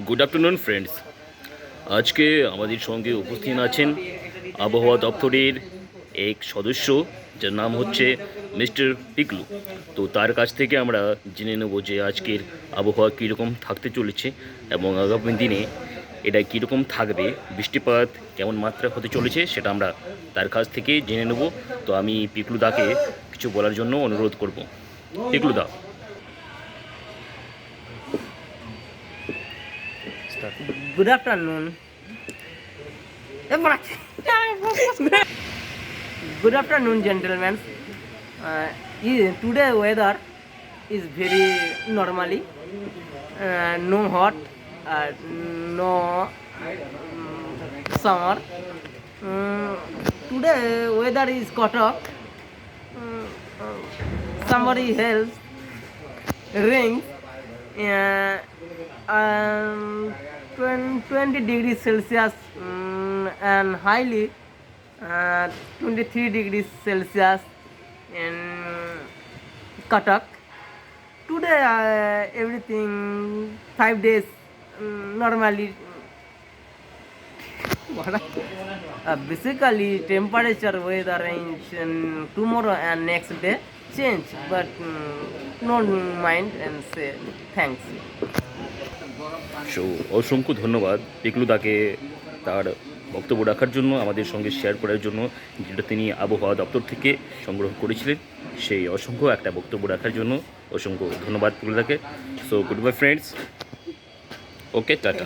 Good afternoon friends. আজকে আমাদের সঙ্গে উপস্থিত আছেন আবহাওয়া দপ্তরের এক সদস্য, যার নাম হচ্ছে মিস্টার পিকলু। তো তার কাছ থেকে আমরা জেনে নেব যে আজকের আবহাওয়া কীরকম থাকতে চলেছে এবং আগামী দিনে এটা কীরকম থাকবে, বৃষ্টিপাত কেমন মাত্রা হতে চলেছে সেটা আমরা তার কাছ থেকে জেনে নেব। তো আমি পিকলু দাকে কিছু বলার জন্য অনুরোধ করব। পিকলু দা, Good afternoon. Good afternoon, gentlemen. Today weather is very normally, no hot, no summer. Today weather is cut off. Somebody else rings. Um, 20 degrees Celsius and highly 23 degrees Celsius in Cuttack. Today everything 5 days normally. Basically temperature weather range tomorrow and next day change, but no mind and say thanks. So অসংখ্য ধন্যবাদ পিকলু দাকে তার বক্তব্য রাখার জন্য, আমাদের সঙ্গে share করার জন্য, যেটা তিনি আবহাওয়া দপ্তর থেকে সংগ্রহ করেছিলেন। সেই অসংখ্য একটা বক্তব্য রাখার জন্য অসংখ্য ধন্যবাদ পিকলু দাকে। সো গুড বাই ফ্রেন্ডস, ওকে, টাটা।